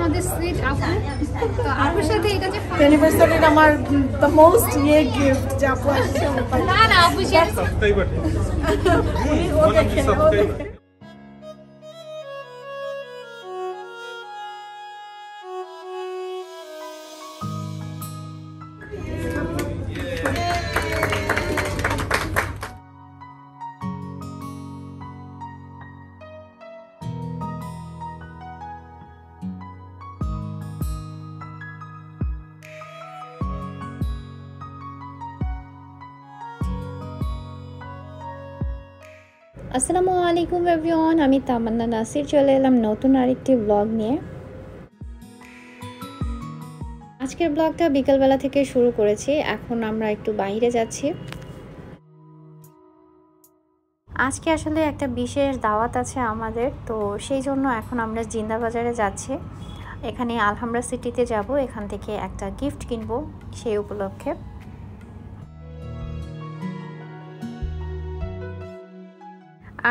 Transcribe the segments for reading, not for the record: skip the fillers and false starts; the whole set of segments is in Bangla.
আমাদের সুইট আপু। তো আপুর সাথে এটা যে অ্যানিভার্সারির আমার দ্য মোস্ট গিফট যে আপু আসছে। না না আপু শেয়ার সবটাই বটে ও দেখে আসসালামু আলাইকুম এভরিওয়ান, আমি তামান্না নাসির চলে এলাম নতুন আরেকটি ব্লগ নিয়ে। আজকের ব্লগটা বিকেলবেলা থেকে শুরু করেছি। এখন আমরা একটু বাইরে যাচ্ছি। আজকে আসলে একটা বিশেষ দাওয়াত আছে আমাদের, তো সেই জন্য এখন আমরা জিন্দা বাজারে যাচ্ছি। এখানে আলহামরা সিটিতে যাব, এখান থেকে একটা গিফট কিনবো সেই উপলক্ষে।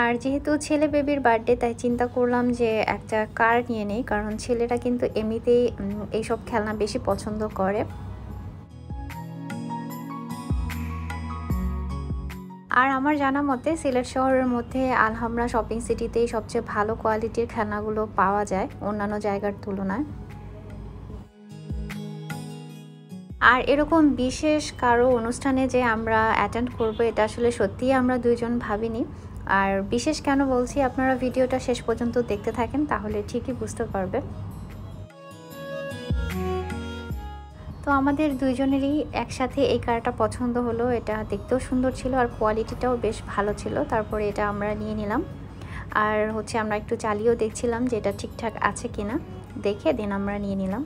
আর যেহেতু ছেলে বেবির বার্থডে, তাই চিন্তা করলাম যে একটা কার নিয়ে নেই, কারণ ছেলেরা কিন্তু এমনিতেই এইসব খেলনা বেশি পছন্দ করে। আর আমার জানা মতে সিলেট শহরের মধ্যে আলহামরা শপিং সিটিতেই সবচেয়ে ভালো কোয়ালিটির খেলনাগুলো পাওয়া যায় অন্যান্য জায়গার তুলনায়। আর এরকম বিশেষ কারো অনুষ্ঠানে যে আমরা অ্যাটেন্ড করব, এটা আসলে সত্যিই আমরা দুইজন ভাবিনি। আর বিশেষ কেন বলছি, আপনারা ভিডিওটা শেষ পর্যন্ত দেখতে থাকেন, তাহলে ঠিকই বুঝতে পারবেন। তো আমাদের দুইজনেরই একসাথে এই কারটা পছন্দ হলো। এটা দেখতেও সুন্দর ছিল আর কোয়ালিটিটাও বেশ ভালো ছিল। তারপরে এটা আমরা নিয়ে নিলাম। আর হচ্ছে আমরা একটু চালিয়েও দেখছিলাম যে এটা ঠিকঠাক আছে কিনা, দেখে দেন আমরা নিয়ে নিলাম।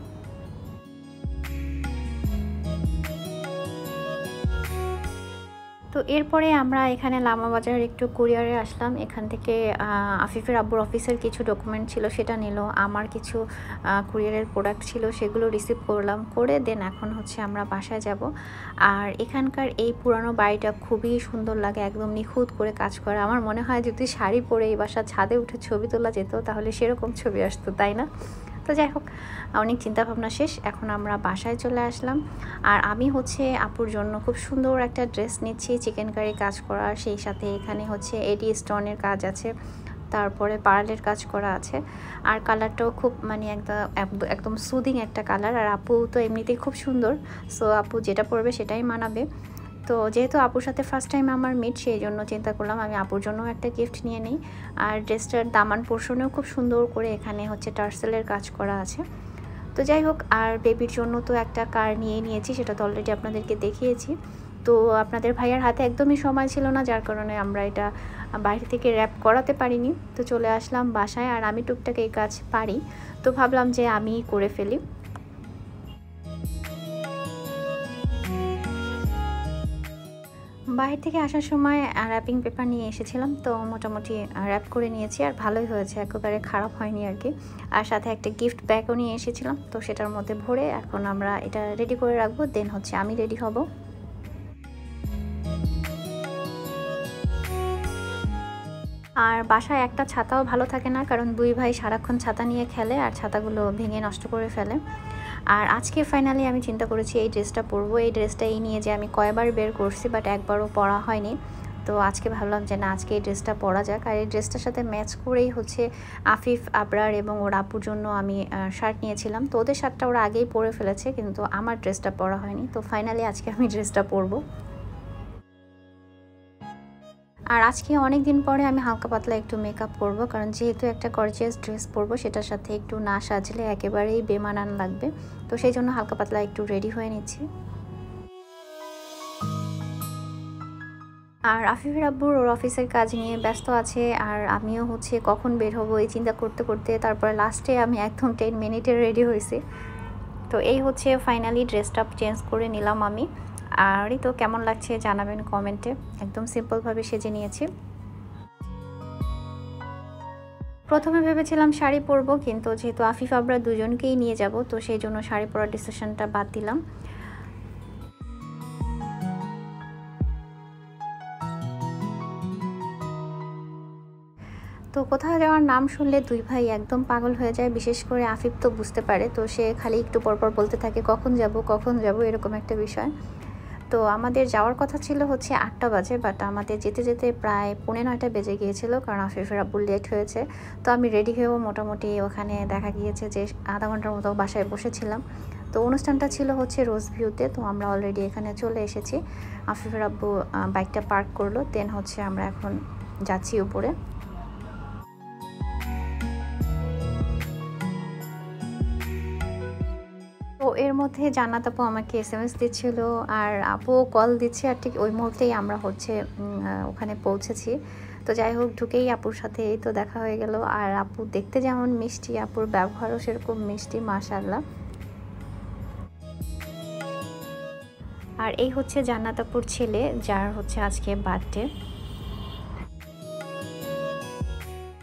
তো এরপরে আমরা এখানে লামা বাজার একটু কুরিয়ারে আসলাম। এখান থেকে আফিফের আব্বুর অফিসের কিছু ডকুমেন্ট ছিল, সেটা নিল। আমার কিছু কুরিয়ারের প্রোডাক্ট ছিল, সেগুলো রিসিভ করলাম, করে দেন এখন হচ্ছে আমরা বাসায় যাব। আর এখানকার এই পুরানো বাড়িটা খুবই সুন্দর লাগে, একদম নিখুঁত করে কাজ করা। আমার মনে হয় যদি শাড়ি পরে এই বাসার ছাদে উঠে ছবি তোলা যেত, তাহলে সেরকম ছবি আসতো, তাই না? তো যাই হোক, অনেক চিন্তাভাবনা শেষ, এখন আমরা বাসায় চলে আসলাম। আর আমি হচ্ছে আপুর জন্য খুব সুন্দর একটা ড্রেস নিচ্ছি, চিকেন কারি কাজ করা, সেই সাথে এখানে হচ্ছে এডি স্টোনের কাজ আছে, তারপরে পার্লের কাজ করা আছে। আর কালারটাও খুব মানে একদম সুদিং একটা কালার। আর আপু তো এমনিতেই খুব সুন্দর, সো আপু যেটা পরবে সেটাই মানাবে। তো যেহেতু আপুর সাথে ফার্স্ট টাইম আমার মিট, সেই জন্য চিন্তা করলাম আমি আপুর জন্য একটা গিফট নিয়ে নিই। আর ড্রেসটার দামান পোর্শনেও খুব সুন্দর করে এখানে হচ্ছে টার্সেলের কাজ করা আছে। তো যাই হোক, আর বেবির জন্য তো একটা কার নিয়ে নিয়েছি, সেটা তো অলরেডি আপনাদেরকে দেখিয়েছি। তো আপনাদের ভাইয়ার হাতে একদমই সময় ছিল না, যার কারণে আমরা এটা বাইরে থেকে র্যাপ করাতে পারিনি। তো চলে আসলাম বাসায়। আর আমি টুকটাক এই কাজ পারি, তো ভাবলাম যে আমি করে ফেলি। বাইরে থেকে আসার সময় র্যাপিং পেপার নিয়ে এসেছিলাম, তো মোটামুটি র্যাপ করে নিয়েছি, আর ভালোই হয়েছে, একেবারে খারাপ হয়নি আর কি। আর সাথে একটা গিফট ব্যাগও নিয়ে এসেছিলাম, তো সেটার মধ্যে ভরে এখন আমরা এটা রেডি করে রাখবো, দেন হচ্ছে আমি রেডি হব। আর বাসায় একটা ছাতাও ভালো থাকে না, কারণ দুই ভাই সারাক্ষণ ছাতা নিয়ে খেলে আর ছাতাগুলো ভেঙে নষ্ট করে ফেলে। আর আজকে ফাইনালি আমি চিন্তা করেছি এই ড্রেসটা পরবো। এই ড্রেসটা এই নিয়ে যে আমি কয়বার বের করছি, বাট একবারও পরা হয়নি। তো আজকে ভাবলাম যে না, আজকে এই ড্রেসটা পরা যাক। আর এই ড্রেসটার সাথে ম্যাচ করেই হচ্ছে আফিফ, আবরার এবং ওর আপুর জন্য আমি শার্ট নিয়েছিলাম। তো ওদের শার্টটা ওরা আগেই পরে ফেলেছে, কিন্তু আমার ড্রেসটা পরা হয়নি। তো ফাইনালি আজকে আমি ড্রেসটা পরবো। আর আজকে অনেক দিন পরে আমি হালকা পাতলা একটু মেকআপ করব, কারণ যেহেতু একটা গর্জিয়াস ড্রেস পরবো, সেটার সাথে একটু না সাজলে একেবারেই বেমানান লাগবে। তো সেই জন্য হালকা পাতলা একটু রেডি হয়ে নিচ্ছি। আর আফিফের আব্বুর ওর অফিসের কাজ নিয়ে ব্যস্ত আছে, আর আমিও হচ্ছে কখন বের হবো এই চিন্তা করতে করতে তারপরে লাস্টে আমি একদম 10 মিনিটে রেডি হয়েছি। তো এই হচ্ছে ফাইনালি ড্রেসটা চেঞ্জ করে নিলাম আমি। আর এই তো কেমন লাগছে জানাবেন কমেন্টে। একদম সিম্পলভাবে সেজে নিয়েছি। প্রথমে ভেবেছিলাম শাড়ি পরবো, কিন্তু যেহেতু আফিফ আবরা দুজনকেই নিয়ে যাব, তো সেই জন্য শাড়ি পরার ডিসিশনটা বাদ দিলাম। তো কোথাও যাওয়ার নাম শুনলে দুই ভাই একদম পাগল হয়ে যায়, বিশেষ করে আফিফ তো বুঝতে পারে, তো সে খালি একটু পরপর বলতে থাকে কখন যাব এরকম একটা বিষয়। তো আমাদের যাওয়ার কথা ছিল হচ্ছে 8টা বাজে, বাট আমাদের যেতে যেতে প্রায় 8:45 বেজে গিয়েছিল, কারণ আফিফের আব্বু লেট হয়েছে। তো আমি রেডি হয়েও মোটামুটি ওখানে দেখা গিয়েছে যে আধা ঘন্টার মতো বাসায় বসেছিলাম। তো অনুষ্ঠানটা ছিল হচ্ছে রোজ ভিউতে, তো আমরা অলরেডি এখানে চলে এসেছি। আফিফের আব্বু বাইকটা পার্ক করলো, দেন হচ্ছে আমরা এখন যাচ্ছি উপরে। তো এর মধ্যে জান্নাত আপু আমাকে SMS দিচ্ছিল আর আপু কল দিচ্ছে, আর ঠিক ওই মুহূর্তেই আমরা হচ্ছে ওখানে পৌঁছেছি। তো যাই হোক, ঢুকেই আপুর সাথে এই তো দেখা হয়ে গেল। আর আপু দেখতে যেমন মিষ্টি, আপুর ব্যবহারও সেরকম মিষ্টি, মাশাআল্লাহ। আর এই হচ্ছে জান্নাত আপুর ছেলে, যার হচ্ছে আজকে বার্থডে।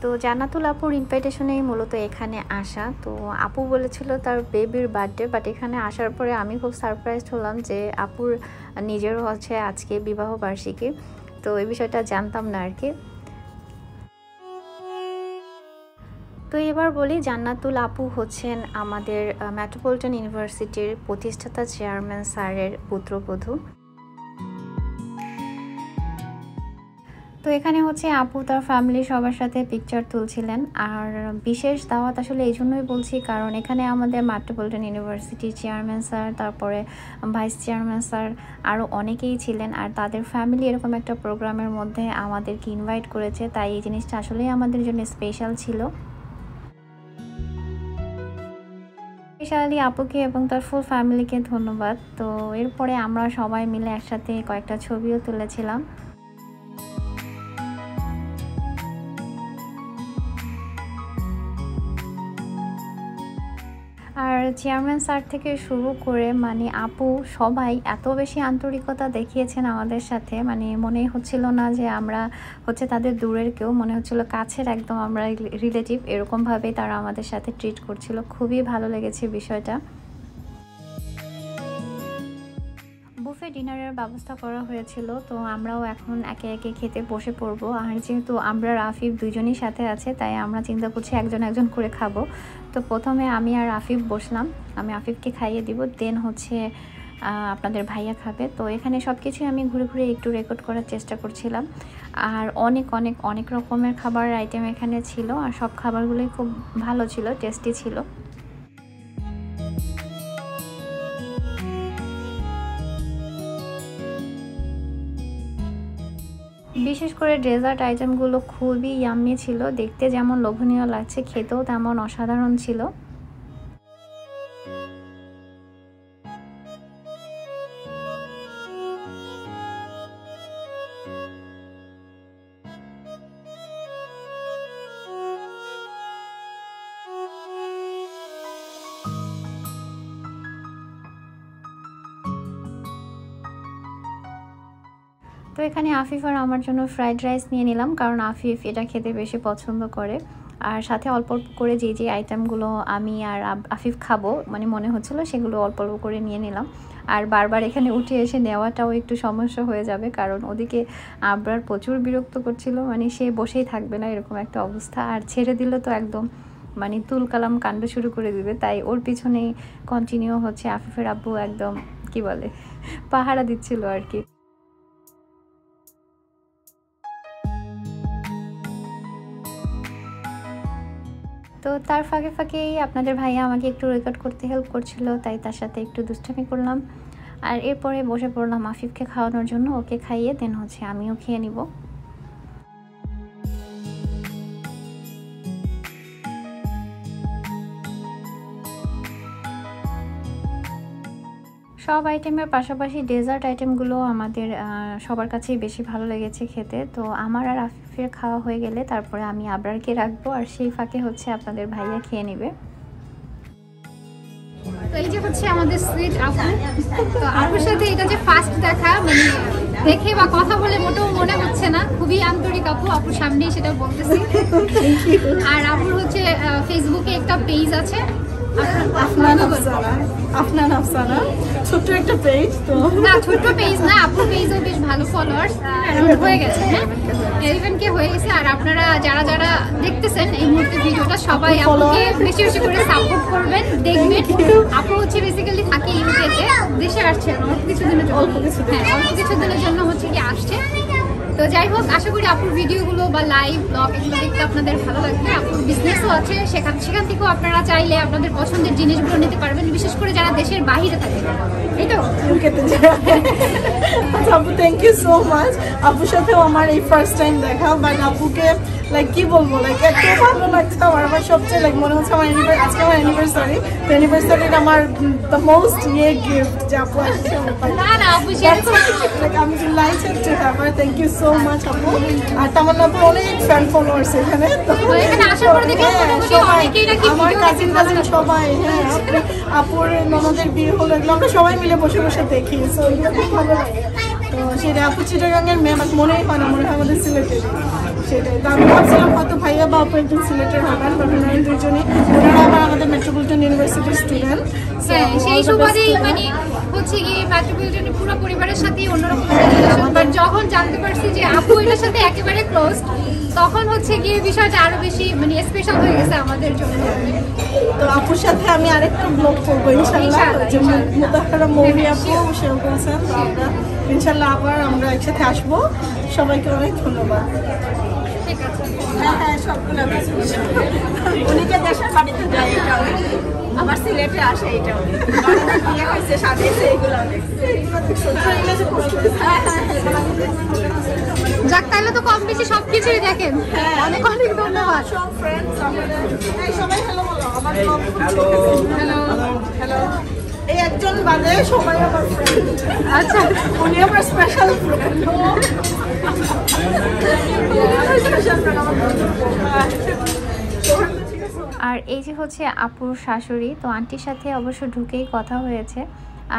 তো জান্নাতুল আপুর ইনভাইটেশনেই মূলত এখানে আসা। তো আপু বলেছিল তার বেবির বার্থডে, বাট এখানে আসার পরে আমি খুব সারপ্রাইজড হলাম যে আপুর নিজেরও হচ্ছে আজকে বিবাহ বার্ষিকী। তো এই বিষয়টা জানতাম না আর কি। তো এবার বলি, জান্নাতুল আপু হচ্ছেন আমাদের মেট্রোপলিটন ইউনিভার্সিটির প্রতিষ্ঠাতা চেয়ারম্যান স্যারের পুত্রবধূ। তো এখানে হচ্ছে আপু তার ফ্যামিলি সবার সাথে পিকচার তুলছিলেন। আর বিশেষ দাওয়াত আসলে এই জন্যই বলছি, কারণ এখানে আমাদের মেট্রোপলিটন ইউনিভার্সিটির চেয়ারম্যান স্যার, তারপরে ভাইস চেয়ারম্যান স্যার, আরও অনেকেই ছিলেন। আর তাদের ফ্যামিলি এরকম একটা প্রোগ্রামের মধ্যে আমাদেরকে ইনভাইট করেছে, তাই এই জিনিসটা আসলেই আমাদের জন্য স্পেশাল ছিল। স্পেশালি আপুকে এবং তার ফুল ফ্যামিলিকে ধন্যবাদ। তো এরপরে আমরা সবাই মিলে একসাথে কয়েকটা ছবিও তুলেছিলাম। আর চেয়ারম্যান স্যার থেকে শুরু করে মানে আপু সবাই এত বেশি আন্তরিকতা দেখিয়েছেন আমাদের সাথে, মানে মনেই হচ্ছিল না যে আমরা হচ্ছে তাদের দূরের কেউ, মনে হচ্ছিল কাছের একদম আমরা রিলেটিভ, এরকমভাবেই তারা আমাদের সাথে ট্রিট করছিল। খুবই ভালো লেগেছে বিষয়টা। বুফে ডিনারের ব্যবস্থা করা হয়েছিল, তো আমরাও এখন একে একে খেতে বসে পড়বো। আর যেহেতু আমরা আফিফ দুজনই সাথে আছে, তাই আমরা চিন্তা করছি একজন একজন করে খাবো। তো প্রথমে আমি আর আফিফ বসলাম, আমি আফিফকে খাইয়ে দিব, দেন হচ্ছে আপনাদের ভাইয়া খাবে। তো এখানে সব কিছুই আমি ঘুরে ঘুরে একটু রেকর্ড করার চেষ্টা করছিলাম। আর অনেক অনেক অনেক রকমের খাবারের আইটেম এখানে ছিল, আর সব খাবারগুলোই খুব ভালো ছিল, টেস্টি ছিল। বিশেষ করে ডেজার্ট আইটেমগুলো খুবই ইয়াম্মি ছিল, দেখতে যেমন লোভনীয় লাগছে, খেতেও তেমন অসাধারণ ছিল। তো এখানে আফিফ আর আমার জন্য ফ্রাইড রাইস নিয়ে নিলাম, কারণ আফিফ এটা খেতে বেশি পছন্দ করে। আর সাথে অল্প অল্প করে যে যে আইটেমগুলো আমি আর আফিফ খাবো মানে মনে হচ্ছিলো, সেগুলো অল্প অল্প করে নিয়ে নিলাম। আর বারবার এখানে উঠে এসে নেওয়াটাও একটু সমস্যা হয়ে যাবে, কারণ ওদিকে আবরার প্রচুর বিরক্ত করছিল, মানে সে বসেই থাকবে না এরকম একটা অবস্থা। আর ছেড়ে দিলে তো একদম মানে তুলকালাম কাণ্ড শুরু করে দিবে, তাই ওর পিছনেই কন্টিনিউ হচ্ছে আফিফের আব্বু একদম কি বলে পাহারা দিচ্ছিল আর কি। তো তার ফাঁকে ফাঁকেই আপনাদের ভাইয়া আমাকে একটু রেকর্ড করতে হেল্প করছিল, তাই তার সাথে একটু দুষ্টামি করলাম। আর এরপরে বসে পড়লাম আফিফকে খাওয়ানোর জন্য, ওকে খাইয়ে দেন হচ্ছে আমিও খেয়ে নিব। সব আইটেমের পাশাপাশি ডেজার্ট আইটেমগুলো আমাদের সবার কাছেই বেশি ভালো লেগেছে খেতে। তো আমার আর আফিফের খাওয়া হয়ে গেলে তারপরে আমি আবরারকে রাখবো, আর সেই ফাঁকে হচ্ছে আপনাদের ভাইয়া খেয়ে নেবে। তো এই যে হচ্ছে আমাদের সুইট আপু, তো আপুর সাথে এটা যে ফার্স্ট দেখা, মানে দেখে বা কথা বলে মোটেও মনে হচ্ছে না, খুবই আন্তরিক আপু, আপুর সামনেই সেটা বলতেছি। আর আপুর হচ্ছে ফেসবুকে একটা পেজ আছে আফনান আফনান আফসানা ছোট্ট একটা পেজ তো না ছোট্ট পেজ না, আপুর পেজও বেশ ভালো ফলোয়ার্স হয়ে গেছে, হ্যাঁ 11K হয়ে গেছে। আর আপনারা যারা যারা দেখতেছেন এই মুহূর্তে ভিডিওটা সবাই আপুকে বেশি বেশি করে সাপোর্ট করবেন, দেখবেন। আপু হচ্ছে বেসিক্যালি থাকে ইউকেতে, দেশে আসছে অল্প কিছুদিনের জন্য, হ্যাঁ অল্প কিছুদিনের জন্য হচ্ছে কি আসছে। তো যাই হোক, আশা করি আপুর ভিডিওগুলো বা লাইভ ব্লগ এগুলো দেখতে আপনাদের ভালো লাগবে। আপুর বিজনেসও আছে, সেখান থেকেও আপনারা চাইলে আপনাদের পছন্দের জিনিসগুলো নিতে পারবেন, বিশেষ করে যারা দেশের বাইরে থাকে। এই তো আপু থ্যাংক ইউ সো মাচ। আপুর সাথেও আমার এই ফার্স্ট টাইম দেখা, বাট আপুকে লাইক কি বলবো, লাইক এত ভালো লাগছে আমার সবচেয়ে লাইক মনে হচ্ছে আমার আজকে আমার অ্যানিভার্সারি, তো অ্যানিভার্সারির আমার দ্য মোস্ট গিফট যে আপু আসছে। আমি delighted to have her, thank you so much আপু। আর তামান্না আপুর অনেক ফ্যান ফলোয়ার্স এখানে, আমার কাজিন সবাই, হ্যাঁ আপুর ননদের বিয়ে হলো, এগুলো আমরা সবাই মিলে বসে বসে দেখি, সো এগুলো খুব ভালো লাগে। তো সেটা আপু চিটাগাঙের মেয়ে, আমার মনেই হয় না, মনে হয় আমাদের সিলেটের। সেটাই তো আমি ভাবছিলাম হয়তো ভাইয়া বা আপু একজন সিলেটের হবেন, বাট ওনারা দুজনই, ওনারা আবার আমাদের মেট্রোপলিটন ইউনিভার্সিটির স্টুডেন্ট। সেই সুবাদেই মানে হচ্ছে গিয়ে মেট্রোপলিটনের পুরো পরিবারের সাথেই অন্যরকম রিলেশন, বাট যখন জানতে পারছি যে আপু এটার সাথে একেবারে ক্লোজ, তখন হচ্ছে গিয়ে বিষয়টা আরো বেশি মানে স্পেশাল হয়ে গেছে আমাদের জন্য। তো আপুর সাথে আমি আরেকটা ব্লগ করবো ইনশাল্লাহ, যে মুতাহারা মৌরি আপু সেও বলছেন, তো আমরা ইনশাল্লাহ আবার আমরা একসাথে আসবো। সবাইকে অনেক ধন্যবাদ। ঠিক আছে, হ্যাঁ সবগুলো উনিকে দেশের বাড়িতে যাই, এটাও আমার সিলেটে আসে, এটাও বিয়ে হয়েছে সাজাইছে, এগুলো যাক তাহলে তো কম বেশি সবকিছুই দেখেন। অনেক অনেক ধন্যবাদ। সব ফ্রেন্ডস সবাই হ্যালো বলো, আমার হ্যালো হ্যালো হ্যালো, এই একজন বাদে সবাই আমার ফ্রেন্ড। আচ্ছা উনি আমার স্পেশাল ফ্রেন্ড। আর এই যে হচ্ছে আপুর শাশুড়ি, তো আন্টির সাথে অবশ্য ঢুকেই কথা হয়েছে।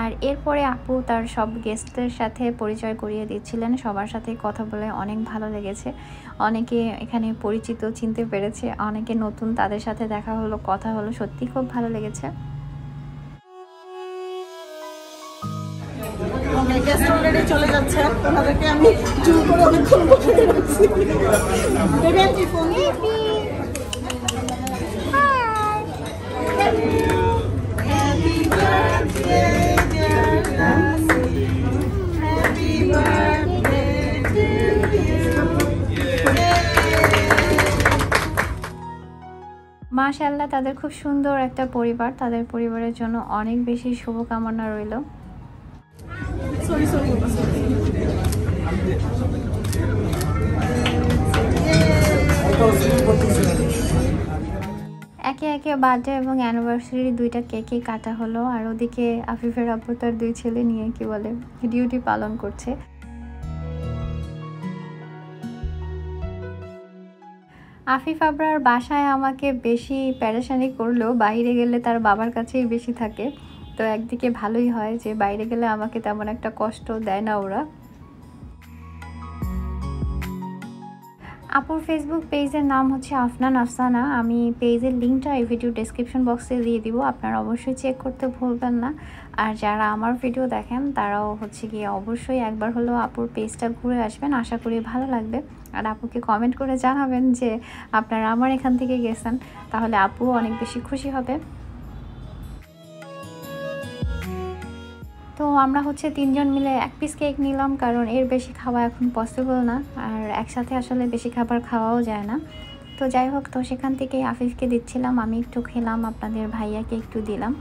আর এরপরে আপু তার সব গেস্টদের সাথে পরিচয় করিয়ে দিচ্ছিলেন, সবার সাথে কথা বলে অনেক ভালো লেগেছে। অনেকে এখানে পরিচিত চিনতে পেরেছে, অনেকে নতুন, তাদের সাথে দেখা হলো, কথা হলো, সত্যি খুব ভালো লেগেছে। গেস্ট অলরেডি চলে যাচ্ছে, ওনাদেরকে আমি জোর করে অনেকক্ষণ বসে রাখছি। বেবি আন্টি ফোন মাশাআল্লাহ, তাদের খুব সুন্দর একটা পরিবার, তাদের পরিবারের জন্য অনেক বেশি শুভকামনা রইল। একে একে বার্থডে এবং অ্যানিভার্সারি দুইটা কেকই কাটা হলো। আর ওদিকে আফিফের আব্বু তার দুই ছেলে নিয়ে কি বলে ডিউটি পালন করছে। আফিফ আবরার বাসায় আমাকে বেশি প্যারেশানি করলেও বাইরে গেলে তার বাবার কাছেই বেশি থাকে, তো একদিকে ভালোই হয় যে বাইরে গেলে আমাকে তেমন একটা কষ্ট দেয় না ওরা। আপুর ফেসবুক পেজের নাম হচ্ছে আফনান আফসানা, আমি পেজের লিঙ্কটা এই ভিডিও ডেসক্রিপশন বক্সে দিয়ে দিব, আপনারা অবশ্যই চেক করতে ভুলবেন না। আর যারা আমার ভিডিও দেখেন তারাও হচ্ছে গিয়ে অবশ্যই একবার হলেও আপুর পেজটা ঘুরে আসবেন, আশা করি ভালো লাগবে। আর আপুকে কমেন্ট করে জানাবেন যে আপনারা আমার এখান থেকে গেছেন, তাহলে আপুও অনেক বেশি খুশি হবে। তো আমরা হচ্ছে তিনজন মিলে এক পিস কেক নিলাম, কারণ এর বেশি খাওয়া এখন পসিবল না, আর একসাথে আসলে বেশি খাবার খাওয়াও যায় না। তো যাই হোক, তো সেখান থেকে আফিফকে দিচ্ছিলাম, আমি একটু খেলাম, আপনাদের ভাইয়াকে একটু দিলাম।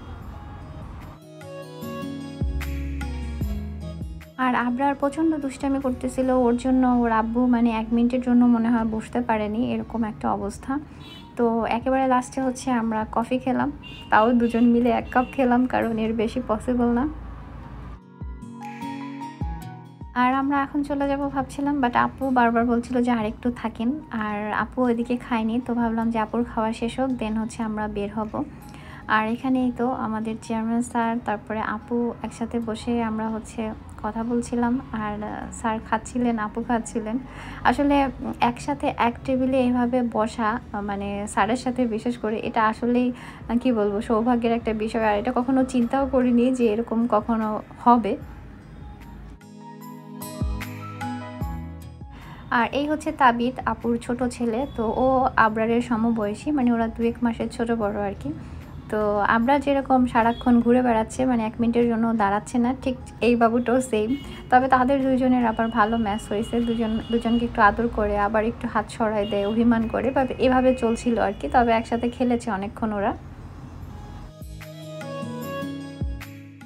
আর আবরার প্রচণ্ড দুষ্টামি করতেছিল, ওর জন্য ওর আব্বু মানে 1 মিনিটের জন্য মনে হয় বসতে পারেনি, এরকম একটা অবস্থা। তো একেবারে লাস্টে হচ্ছে আমরা কফি খেলাম, তাও দুজন মিলে 1 কাপ খেলাম, কারণ এর বেশি পসিবল না। আর আমরা এখন চলে যাব ভাবছিলাম, বাট আপু বারবার বলছিল যে আরেকটু থাকেন, আর আপু ওইদিকে খায়নি, তো ভাবলাম যে আপুর খাওয়া শেষ হোক, দেন হচ্ছে আমরা বের হব। আর এখানেই তো আমাদের চেয়ারম্যান স্যার, তারপরে আপু একসাথে বসে আমরা হচ্ছে কথা বলছিলাম আর স্যার খাচ্ছিলেন, আপু খাচ্ছিলেন। আসলে একসাথে এক টেবিলে এইভাবে বসা মানে স্যারের সাথে বিশেষ করে এটা আসলেই কি বলবো সৌভাগ্যের একটা বিষয়। আর এটা কখনো চিন্তাও করিনি যে এরকম কখনো হবে। আর এই হচ্ছে তাবিদ, আপুর ছোট ছেলে। তো ও আবরারের সমবয়সী, মানে ওরা 2-1 মাসের ছোট বড় আর কি। তো আমরা যেরকম সারাক্ষণ ঘুরে বেড়াচ্ছে, মানে 1 মিনিটের জন্য দাঁড়াচ্ছে না, ঠিক এই বাবুটাও সেম। তবে তাদের দুজনের আবার ভালো ম্যাচ হয়েছে, দুজনকে একটু আদর করে আবার একটু হাত সরায় দেয়, অভিমান করে, বা এভাবে চলছিল আর কি। তবে একসাথে খেলেছে অনেকক্ষণ ওরা।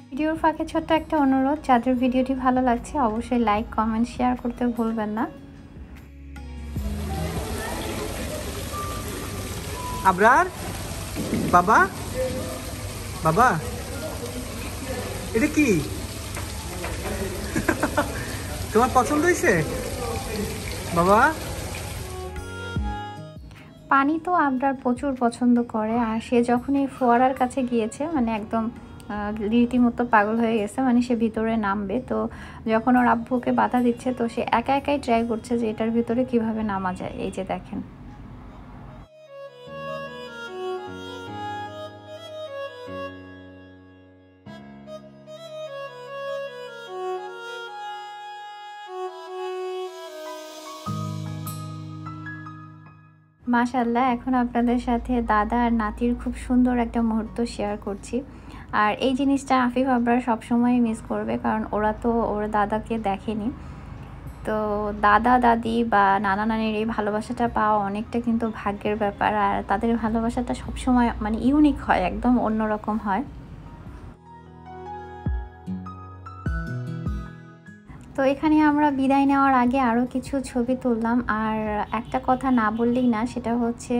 ভিডিওর ফাঁকে ছোট্ট একটা অনুরোধ, যাদের ভিডিওটি ভালো লাগছে অবশ্যই লাইক, কমেন্ট, শেয়ার করতে ভুলবেন না। আবরার বাবা, বাবা এটা কি তোমার পছন্দ হয়েছে বাবা? পানি তো আবরার প্রচুর পছন্দ করে। আর সে যখন এই ফোয়ারার কাছে গিয়েছে, মানে একদম রীতিমতো পাগল হয়ে গেছে, মানে সে ভিতরে নামবে। তো যখন ওর আব্বুকে বাধা দিচ্ছে, তো সে একা একাই ট্রাই করছে যে এটার ভিতরে কিভাবে নামা যায়। এই যে দেখেন, মাশাআল্লাহ। এখন আপনাদের সাথে দাদা আর নাতির খুব সুন্দর একটা মুহূর্ত শেয়ার করছি। আর এই জিনিসটা আফিফ আবরার সবসময় মিস করবে, কারণ ওরা তো ওর দাদাকে দেখেনি। তো দাদা দাদি বা নানা নানির এই ভালোবাসাটা পাওয়া অনেকটা কিন্তু ভাগ্যের ব্যাপার। আর তাদের ভালোবাসাটা সবসময় মানে ইউনিক হয়, একদম অন্যরকম হয়। তো এখানে আমরা বিদায় নেওয়ার আগে আরও কিছু ছবি তুললাম। আর একটা কথা না বললেই না, সেটা হচ্ছে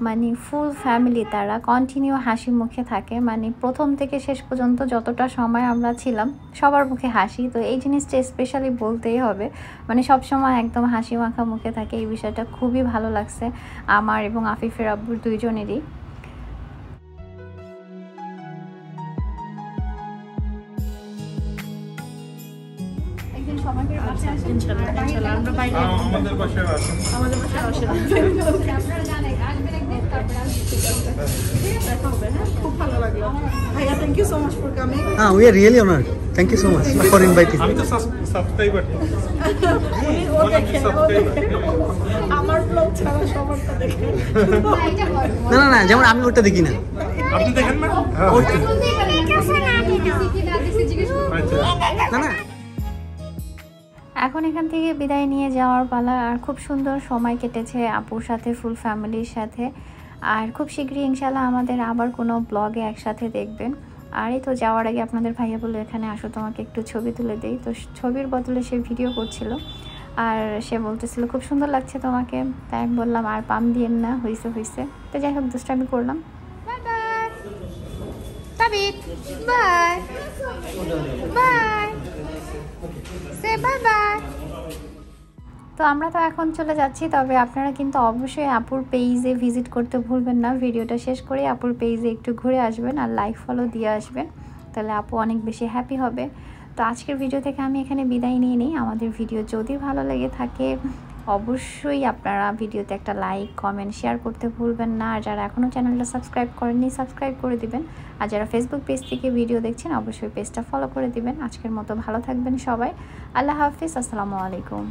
মানে ফুল ফ্যামিলি তারা কন্টিনিউ হাসি মুখে থাকে। মানে প্রথম থেকে শেষ পর্যন্ত যতটা সময় আমরা ছিলাম সবার মুখে হাসি। তো এই জিনিসটা স্পেশালি বলতেই হবে, মানে সব সময় একদম হাসি মাখা মুখে থাকে। এই বিষয়টা খুবই ভালো লাগছে আমার এবং আফিফের আব্বুর দুইজনেরই। We are really honored. Thank you so much for inviting. আমি তো সাবস্ক্রাইবার। আমার ব্লগ ছাড়া সবারটা দেখে। না না, যেমন আমি ওটা দেখি না। আপনি দেখেন না? না না, এখন এখান থেকে বিদায় নিয়ে যাওয়ার পালা। আর খুব সুন্দর সময় কেটেছে আপুর সাথে, ফুল ফ্যামিলির সাথে। আর খুব শীঘ্রই ইনশাল্লাহ আমাদের আবার কোনো ব্লগে একসাথে দেখবেন। আর এই তো যাওয়ার আগে আপনাদের ভাইয়া বললো এখানে আসো, তোমাকে একটু ছবি তুলে দেই। তো ছবির বদলে সে ভিডিও করছিল, আর সে বলতেছিল খুব সুন্দর লাগছে তোমাকে। তাই আমি বললাম আর পাম দিয়েন না, হয়েছে হয়েছে। তো যাই হোক, দুষ্টামি করলাম। বাই বাই তাবিদ, বাই বাই, সে বাই বাই। তো আমরা তো এখন চলে যাচ্ছি, তবে আপনারা কিন্তু অবশ্যই আপুর পেজে ভিজিট করতে ভুলবেন না। ভিডিওটা শেষ করে আপুর পেজে একটু ঘুরে আসবেন আর লাইক ফলো দিয়ে আসবেন, তাহলে আপু অনেক বেশি হ্যাপি হবে। তো আজকের ভিডিও থেকে আমি এখানে বিদায় নিয়ে নিই। আমাদের ভিডিও যদি ভালো লেগে থাকে অবশ্যই আপনারা ভিডিওতে একটা লাইক, কমেন্ট, শেয়ার করতে ভুলবেন না। আর যারা এখনও চ্যানেলটা সাবস্ক্রাইব করেননি সাবস্ক্রাইব করে দিবেন। আর যারা ফেসবুক পেজ থেকে ভিডিও দেখছেন অবশ্যই পেজটা ফলো করে দিবেন। আজকের মতো ভালো থাকবেন সবাই। আল্লাহ হাফিজ, আসসালামু আলাইকুম।